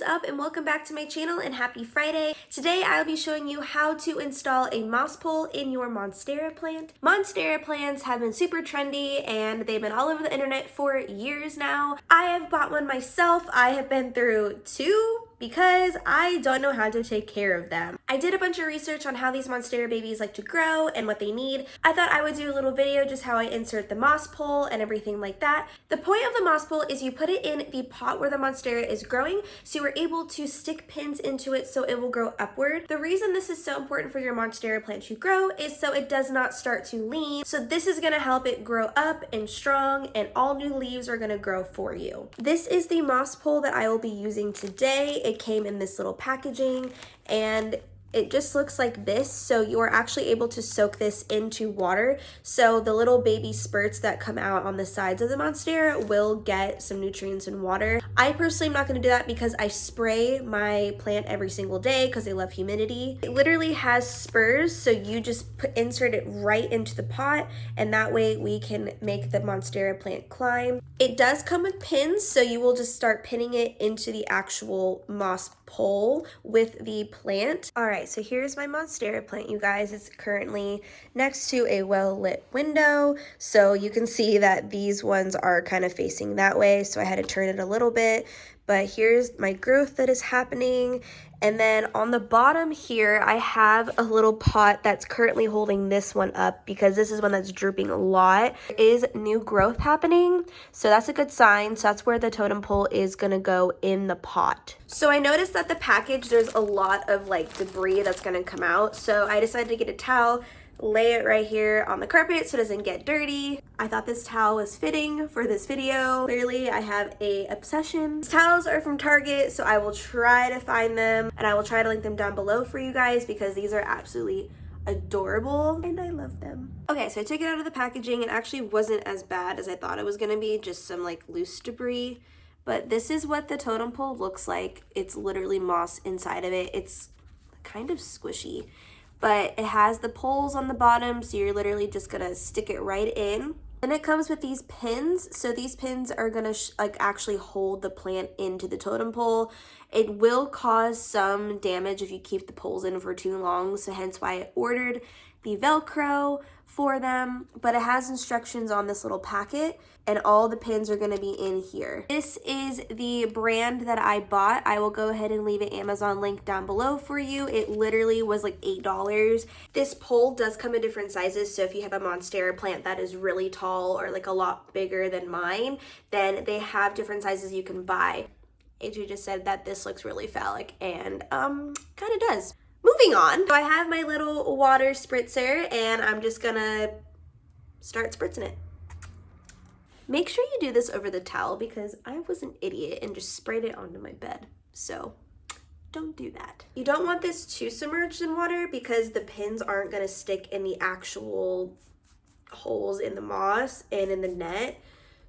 up and welcome back to my channel and happy Friday. Today I'll be showing you how to install a moss pole in your Monstera plant. Monstera plants have been super trendy and they've been all over the internet for years now. I have bought one myself. I have been through two because I don't know how to take care of them. I did a bunch of research on how these Monstera babies like to grow and what they need. I thought I would do a little video just how I insert the moss pole and everything like that. The point of the moss pole is you put it in the pot where the Monstera is growing, so you're able to stick pins into it so it will grow upward. The reason this is so important for your Monstera plant to grow is so it does not start to lean. So this is gonna help it grow up and strong, and all new leaves are gonna grow for you. This is the moss pole that I will be using today. It came in this little packaging and it just looks like this, so you are actually able to soak this into water, so the little baby spurts that come out on the sides of the Monstera will get some nutrients and water. I personally am not going to do that because I spray my plant every single day because they love humidity. It literally has spurs, so you just insert it right into the pot, and that way we can make the Monstera plant climb. It does come with pins, so you will just start pinning it into the actual moss pole with the plant. All right, so here's my Monstera plant, you guys. It's currently next to a well-lit window, so you can see that these ones are kind of facing that way, so I had to turn it a little bit. But here's my growth that is happening. And then on the bottom here, I have a little pot that's currently holding this one up because this is one that's drooping a lot. There is new growth happening, so that's a good sign. So that's where the totem pole is gonna go in the pot. So I noticed that the package, there's a lot of like debris that's gonna come out. So I decided to get a towel, lay it right here on the carpet so it doesn't get dirty. I thought this towel was fitting for this video. Clearly, I have a obsession. These towels are from Target, so I will try to find them and I will try to link them down below for you guys because these are absolutely adorable and I love them. Okay, so I took it out of the packaging. It actually wasn't as bad as I thought it was gonna be, just some like loose debris. But this is what the totem pole looks like. It's literally moss inside of it. It's kind of squishy, but it has the poles on the bottom, so you're literally just gonna stick it right in. And it comes with these pins, so these pins are gonna like actually hold the plant into the totem pole. It will cause some damage if you keep the poles in for too long, so hence why I ordered the Velcro for them, but it has instructions on this little packet and all the pins are gonna be in here. This is the brand that I bought. I will go ahead and leave an Amazon link down below for you. It literally was like $8. This pole does come in different sizes, so if you have a Monstera plant that is really tall or like a lot bigger than mine, then they have different sizes you can buy. AJ just said that this looks really phallic, and kind of does. Moving on, so I have my little water spritzer and I'm just gonna start spritzing it. Make sure you do this over the towel because I was an idiot and just sprayed it onto my bed. So don't do that. You don't want this too submerged in water because the pins aren't gonna stick in the actual holes in the moss and in the net.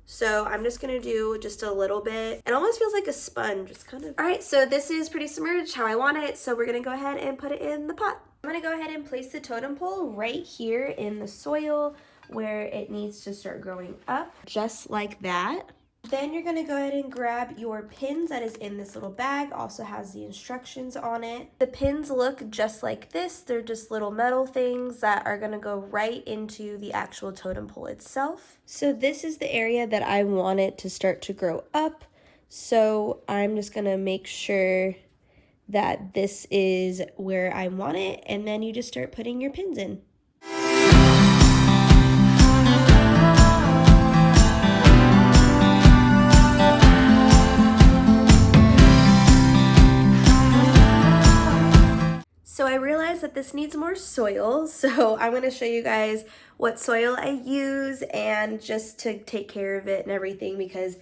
So I'm just gonna do just a little bit. It almost feels like a sponge. It's kind of... All right, so this is pretty submerged how I want it. So we're gonna go ahead and put it in the pot. I'm gonna go ahead and place the totem pole right here in the soil where it needs to start growing up, just like that. Then you're gonna go ahead and grab your pins that is in this little bag, also has the instructions on it. The pins look just like this. They're just little metal things that are gonna go right into the actual totem pole itself. So this is the area that I want it to start to grow up. So I'm just gonna make sure that this is where I want it, and then you just start putting your pins in. So I realized that this needs more soil, so I'm going to show you guys what soil I use and just to take care of it and everything because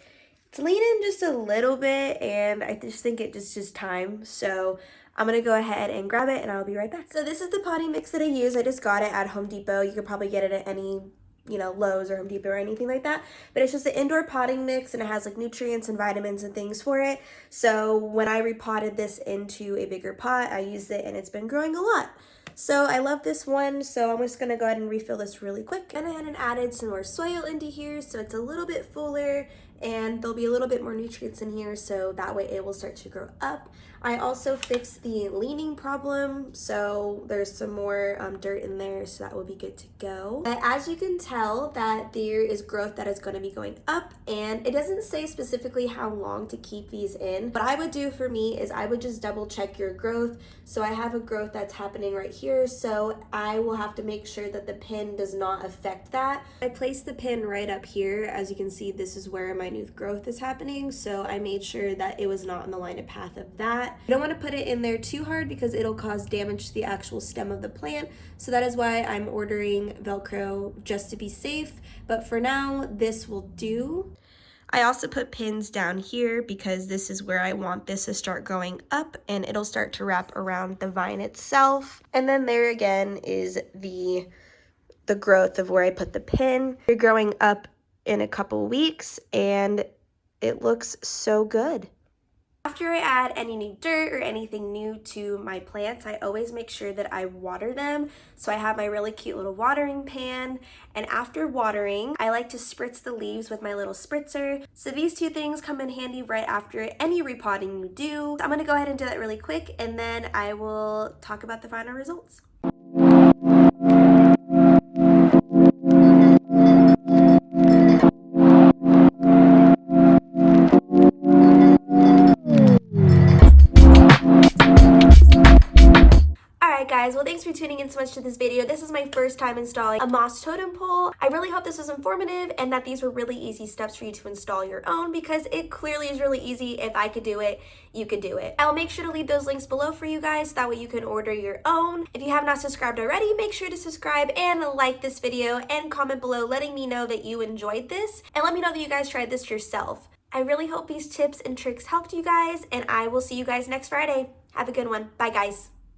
it's leaning just a little bit and I just think it just time. So I'm going to go ahead and grab it and I'll be right back. So this is the potting mix that I use. I just got it at Home Depot. You could probably get it at any Lowe's or Home Depot or anything like that. But it's just an indoor potting mix and it has like nutrients and vitamins and things for it. So when I repotted this into a bigger pot, I used it and it's been growing a lot. So I love this one, so I'm just gonna go ahead and refill this really quick. And I had added some more soil into here so it's a little bit fuller and there'll be a little bit more nutrients in here, so that way it will start to grow up. I also fixed the leaning problem, so there's some more dirt in there, so that will be good to go. But as you can tell, that there is growth that is going to be going up, and it doesn't say specifically how long to keep these in. What I would do for me is I would just double check your growth. So I have a growth that's happening right here, so I will have to make sure that the pin does not affect that. I placed the pin right up here. As you can see, this is where my new growth is happening, so I made sure that it was not in the line of path of that. You don't want to put it in there too hard because it'll cause damage to the actual stem of the plant, so that is why I'm ordering Velcro just to be safe, but for now this will do. I also put pins down here because this is where I want this to start going up, and it'll start to wrap around the vine itself. And then there again is the growth of where I put the pin. They're growing up in a couple weeks and it looks so good. After I add any new dirt or anything new to my plants, I always make sure that I water them. So I have my really cute little watering pan, and after watering, I like to spritz the leaves with my little spritzer. So these two things come in handy right after any repotting you do. I'm gonna go ahead and do that really quick, and then I will talk about the final results. Guys, well, thanks for tuning in so much to this video. This is my first time installing a moss totem pole. I really hope this was informative and that these were really easy steps for you to install your own, because it clearly is really easy. If I could do it, you could do it. I'll make sure to leave those links below for you guys, that way you can order your own. If you have not subscribed already, make sure to subscribe and like this video and comment below letting me know that you enjoyed this, and let me know that you guys tried this yourself. I really hope these tips and tricks helped you guys, and I will see you guys next Friday. Have a good one. Bye, guys.